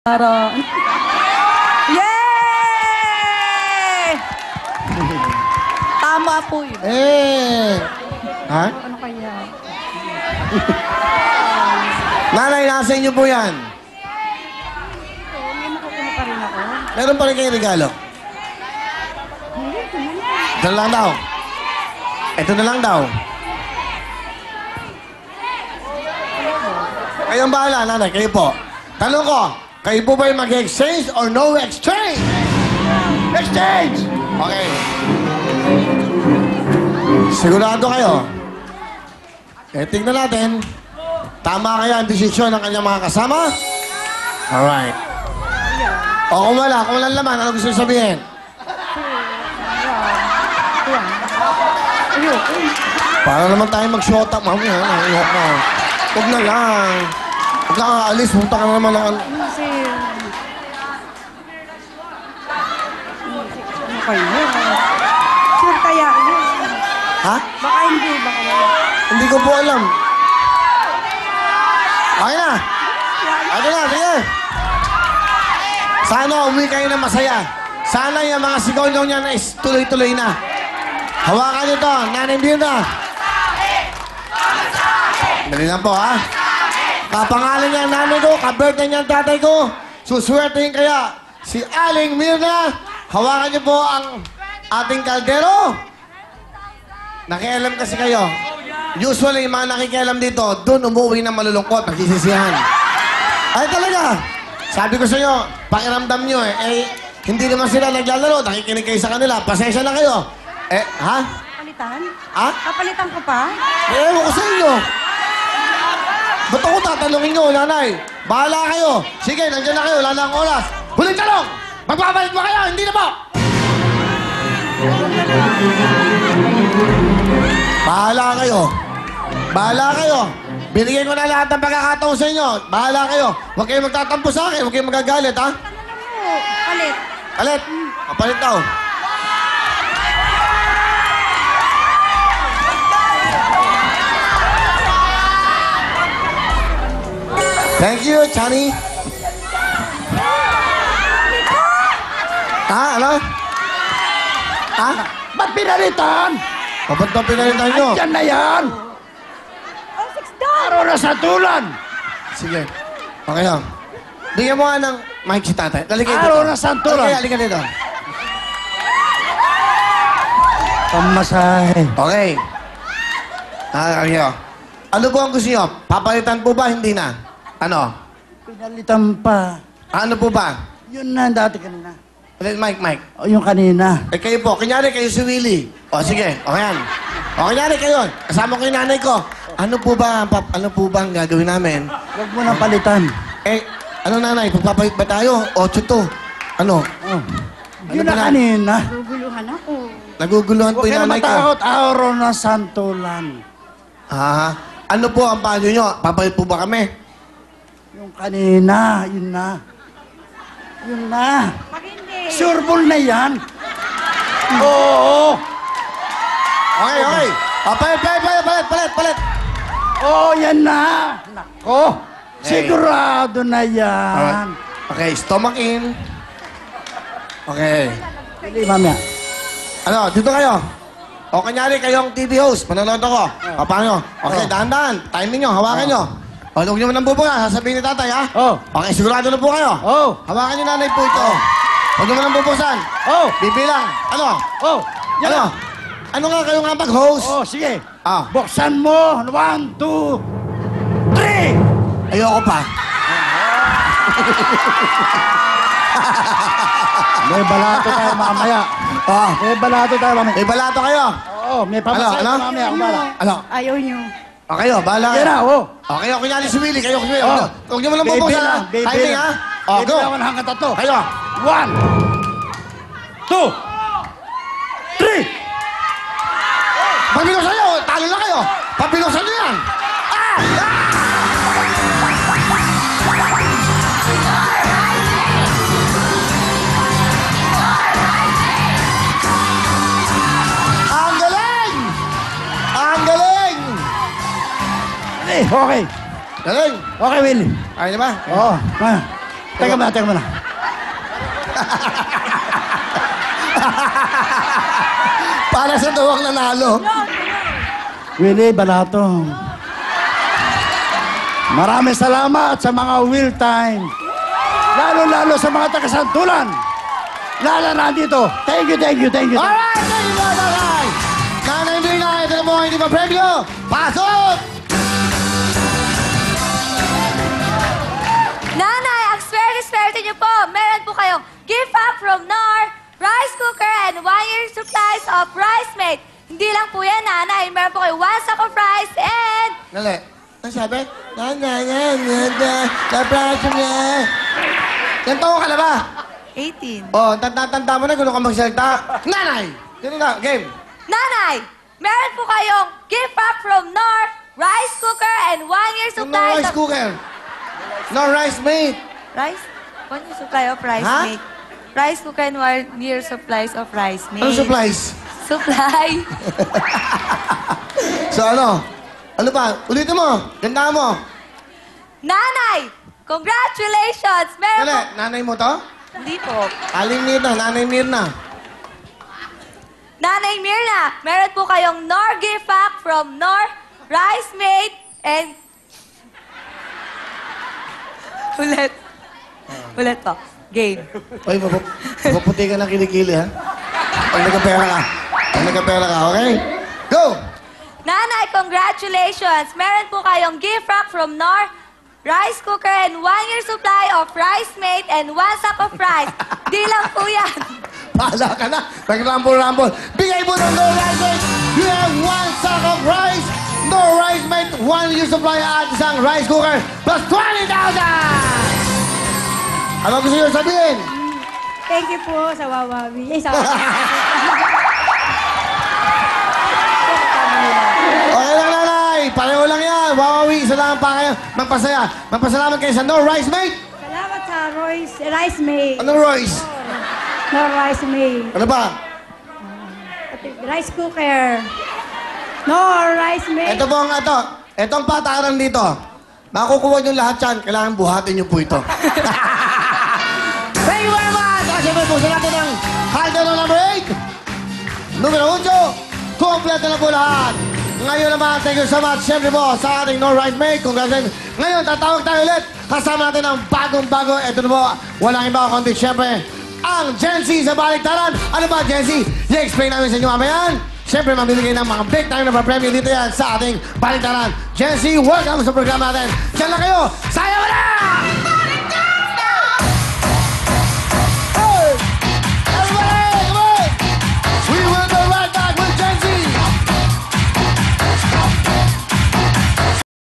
Para... Yay! Tama po yun. Ha? Ano kaya? Nanay, nasa inyo po yan. May makukuha pa rin ako. Meron pa rin kayong regalo. Ito na lang daw. Ito na lang daw. Kayong bahala, nanay. Kayo po. Tanong ko, kayo po ba yung mag-exchange or no exchange? Exchange! Okay. Sigurado kayo. Tingnan natin. Tama kaya ang desisyon ng kanyang mga kasama? Alright. O kung walang laman, ano gusto niyo sabihin? Para naman tayo mag-shota, mamaya. Huwag na lang. Huwag na aalis. Punta ka na naman ng... Kasi... Ano kayo? Sure kaya yun. Ha? Baka hindi, baka wala. Hindi ko po alam. Okay na. Ito na, sige. Sana umuwi kayo na masaya. Sana yung mga sigaw nyo niyan is tuloy-tuloy na. Hawakan nyo to. Nanay Mirna. Dali lang po, ha? Kapangalan niya ang nanay ko, ka-birthday niya ang tatay ko. Suswertein kaya si Aling Mirna. Hawakan niyo po ang ating kaldero. Nakialam kasi kayo. Usually, yung mga nakikialam dito, doon umuwi na malulungkot, nagsisisihan. Ay talaga. Sabi ko sa inyo, pakiramdam nyo hindi naman sila naglalaro, nakikinig kayo sa kanila. Pasensya na kayo. Ha? Kapalitan? Ha? Kapalitan ko pa? Ewan ko sa inyo. Ba't ako tatanungin nyo, nanay? Bahala kayo. Sige, nandiyan na kayo, wala na ang oras. Huling talong! Magbabalit mo kayo, hindi na po! Bahala kayo. Bahala kayo. Binigay ko na lahat ng pagkakataon sa inyo. Bahala kayo. Huwag kayong magtatampo sa akin. Huwag kayong magagalit, ha? Palit. Kalit. Kapalit daw. Thank you, Chani. Ha? Ano? Ha? Ba't pinalitan? O, ba't ba pinalitan nyo? Andyan na yan! Oh, $6! Araw na sa tulan! Sige. Okay lang. Bigyan mo nga ng mic si tatay. Daligay dito. Araw na santulan! Halika dito. Pamasahe. Okay. Kayo. Ano po ang gusto nyo? Papalitan po ba? Hindi na. Ano? Pinalitan pa. Ano po ba? Yun na dati kanina. Mic. O yung kanina. Kayo po. Kunyari kayo si Willie. O sige. O yan. O kunyari kayo. Kasama ko yung nanay ko. Ano po ba ang gagawin namin? Huwag mo nang palitan. Ano nanay? Pagpapalit ba tayo? 8 to. Ano? Oh. Yun ba na na? kanina. Guguluhan ako. Naguguluhan po Huwag yung ka na nanay ko. matakot. Araw na santulan. Ano po ang paano nyo? Papalit po ba kami? Yung kanina. Yun na. Yun na. Pag hindi. Sureball na yan. Oo. Okay. Palit. Oo, yan na. Nako. Hey. Sigurado na yan. Alright. Okay, stomach in. Okay. Pili, mamaya. Ano, dito kayo. O kanyari kayong TV host, manonood ako. O paano? Okay, dahan-dahan. Timing nyo, hawakan nyo. O, huwag nyo man ang bubuga, sasabihin ni tatay, ha? Oh. Okay, sigurado na po kayo. Oh. Hawakan nyo nanay po ito. Huwag nyo man ang bubusan. Oh. Bibilang. Ano? Oh. Yan Ano? na. Ano nga kayo nga mag-host? Oh, sige. Ah. Buksan mo. 1, 2, 3. Ayoko pa. May balato tayo mamaya. Oh. May balato tayo mamaya. May balato kayo. Oo, may pamasahe Ano? mamaya. Ako bala. Ano? Ayaw nyo. O kayo, bahala Yan kayo. na, oh. O kayo, kunyari si Willie, kayo, Willie. Oh. Huwag nyo man ang bubusan, ha? Timing, ha? O, go. Bibilang ako ng hanggang 3. Kayo. 1, 2, 3. Pabilusan nyo! Talo na kayo! Pabilusan nyo yan! Ang galing! Ang galing! Okay. Galing! Okay, Will. Ay na ba? Oo. Teka muna. Para sa dawang nanalo. Willie Balato. Maraming salamat sa mga Will Time. Lalo-lalo sa mga taga-Santulan. Lalo na dito. Thank you. Alright, thank you, Nanay! Nanay Mirna, ito na po ang hindi pa premyo. Pasok! Nanay, ang swerte niyo po. Meron po kayong gift pack from NOR, rice cooker, and 1-year supplies of rice made. Hindi lang po yan, Nanay. Meron po kayo 1 sack of rice and... Dali. Ano sabi? Surprise niya. Yan taon ka na ba? 18. Oh, tanda mo na kung ka magsalita. Nanay! Dito na, game. Nanay, meron po kayong gift pack from NOR, rice cooker, and 1-year No supplies rice of... cooker. No rice mate. Rice? 1-year supply of rice Ha? made. Rice cooker and 1-year supplies of rice made. Ano supplies? Supply. So ano? Ano pa? Ulitin mo. Ganda mo. Nanay, congratulations! Meron Dali, po... nanay mo to? Hindi po. Aling Mirna, nanay Mirna. Nanay Mirna, meron po kayong NOR gift pack from NOR, rice made, and... Ulit po. Game. Oy, mapuputi ka ng kilikili, ha? Pag nagkapera ka, okay? Go! Nanay, congratulations! Meron po kayong gift pack from NOR, rice cooker, and 1-year supply of rice made, and 1 sack of rice. Di lang po yan. Pahala ka na. Nag-rumble. Bigay mo ng no rice mate. You have 1 sack of rice. No rice mate. 1-year supply at isang rice cooker. Plus 20,000! Ano gusto nyo sabihin? Thank you po sa Wawawi. Sa Okay lang, nanay. Pareho lang yan. Wawawi. Isa lang pa kayo. Magpasaya. Magpasalamat kayo sa no rice mate. Salamat sa rice made. Anong Royce? No rice made. Ano ba? Rice cooker. No rice made. Ito po ang ito. Itong pataran dito. Makukuha nyo lahat yan. Kailangan buhatin nyo po ito. Thank you very much! Siyempre, buksan natin ang Caldero number 8. Numero 8. Kompleto na po lahat. Ngayon naman, thank you so much. Siyempre po, sa ating No Rice Mate. Congratulations. Ngayon, tatawag tayo ulit. Kasama natin ang bagong-bago. Ito na po, walang iba kundi siyempre, ang Gen Z sa Baliktaran. Ano ba, Gen Z? I-explain namin sa inyo mamayan. Siyempre, mamimigay ng mga big time na pa-premium dito yan sa ating Baliktaran. Gen Z, welcome sa program natin. Diyan lang kayo. Sayaw na!